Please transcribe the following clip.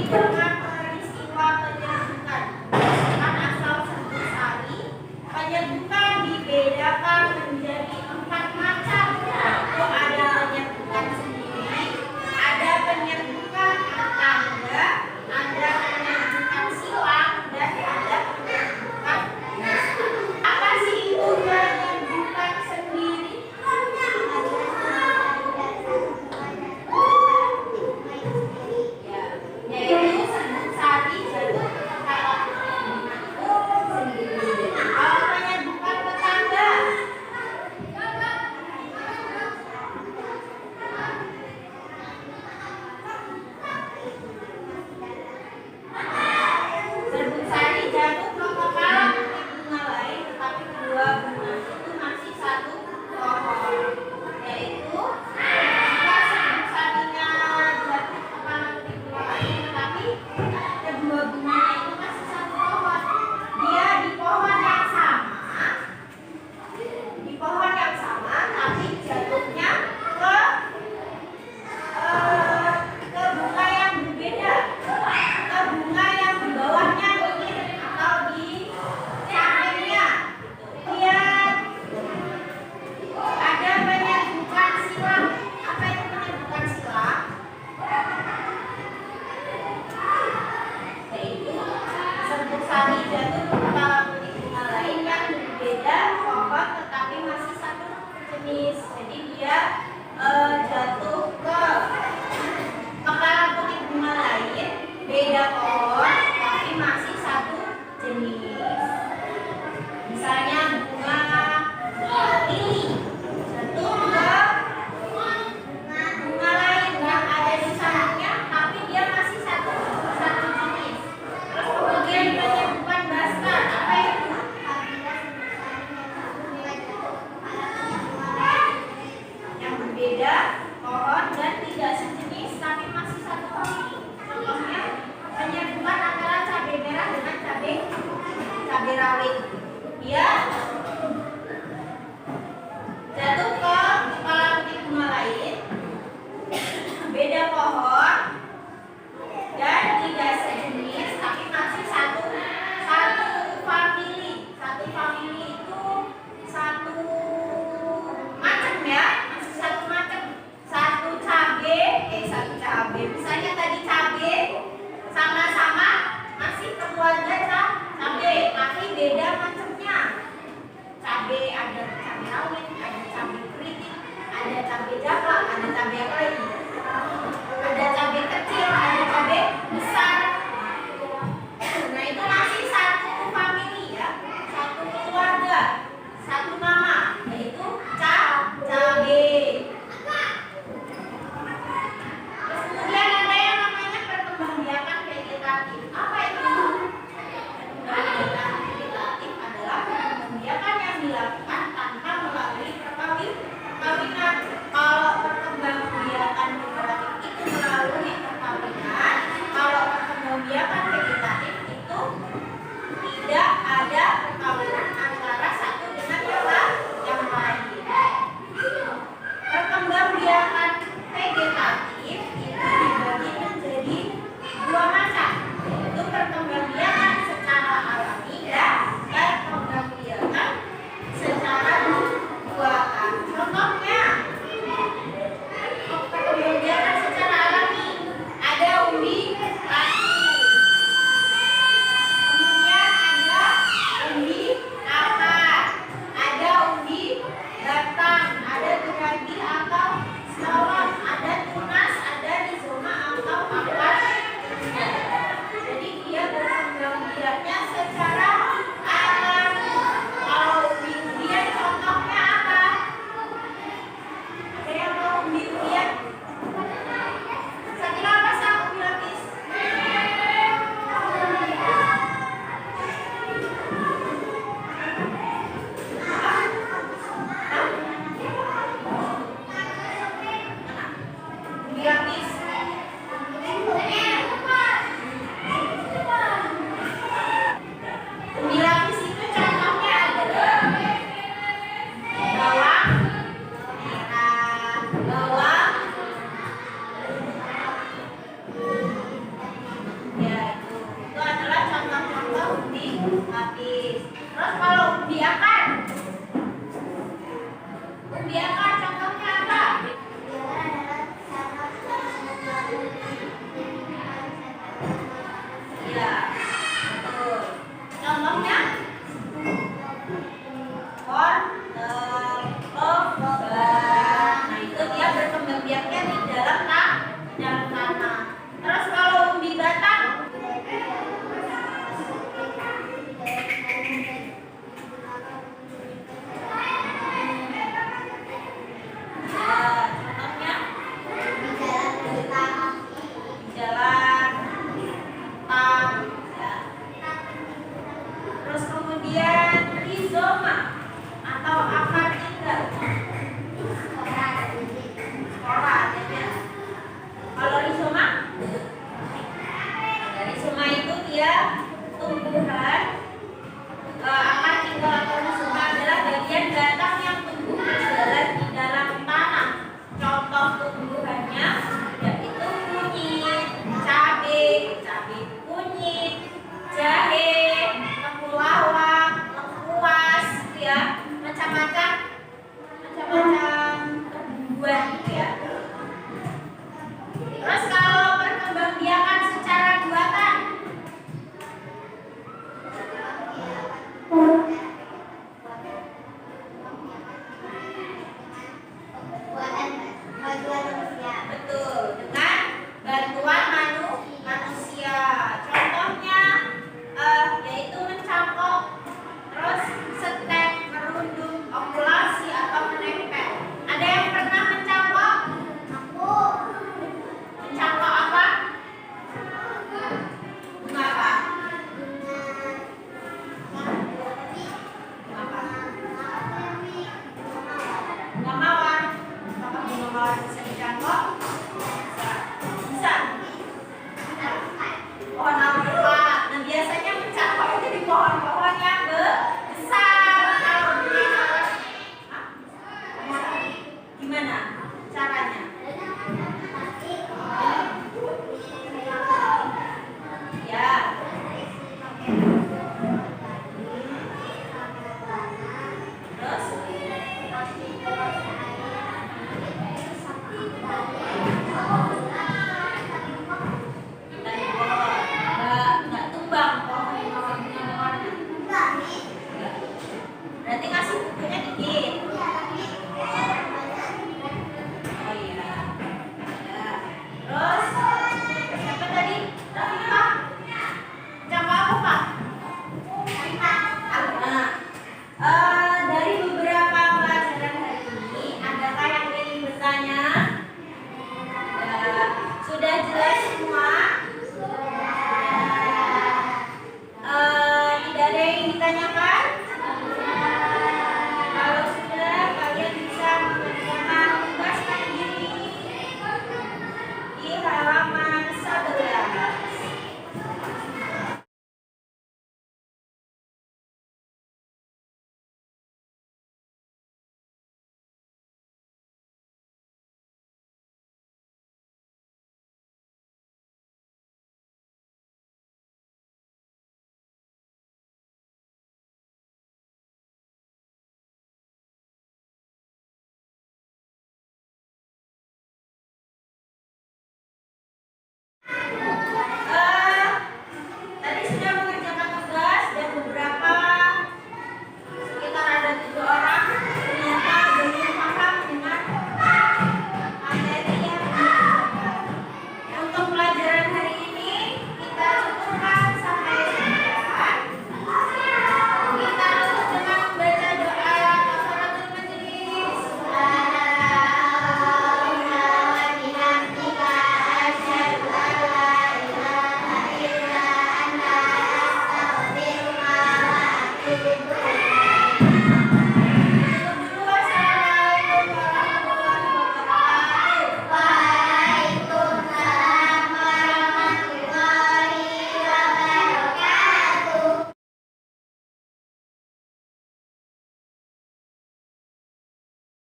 dengan peristiwa penyebutan. Berdasarkan asal serbuk sari, penyebutan dibedakan menjadi 4 macam, yaitu ada penyebutan sendiri, ada penyebutan tangga, ada penyebutan silang, dan ada penyebutan mesra. Apa sih itu penyebutan sendiri? Yaitu serbuk sari jatuh kalau itu sendiri. Kalau penyebutan tetangga, serbuk sari jatuh ke kepala putih bunga lain, tetapi kedua bunga itu masih satu pohon. Yaitu jika serbuk sarinya jatuh ke kepala putih bunga lain, tetapi kedua bunganya itu masih satu pohon. Dia di pohon yang sama, tapi jatuhnya ke bunga yang berbeda, ke bunga yang di bawahnya mungkin atau di sampingnya. Kemudian ada penyebutan silang. Apa itu penyebutan silang? Yaitu serbuk sari jatuh ke kepala putih bunga lain yang berbeda pohon tetapi masih satu jenis. Jadi dia jatuh ke kepala putih bunga lain, beda pohon tapi masih satu jenis. Misalnya bunga lili jatuh ke bunga lain yang ada di sampingnya tapi dia masih satu jenis. Terus kemudian penyebutan baskar. Apa itu? Yang berbeda pohon dan tidak sejenis tapi masih satu jenis. Contohnya penyebutan antara cabai merah dengan cabai rawit. Dia jatuh ke kepala putih bunga lain, beda pohon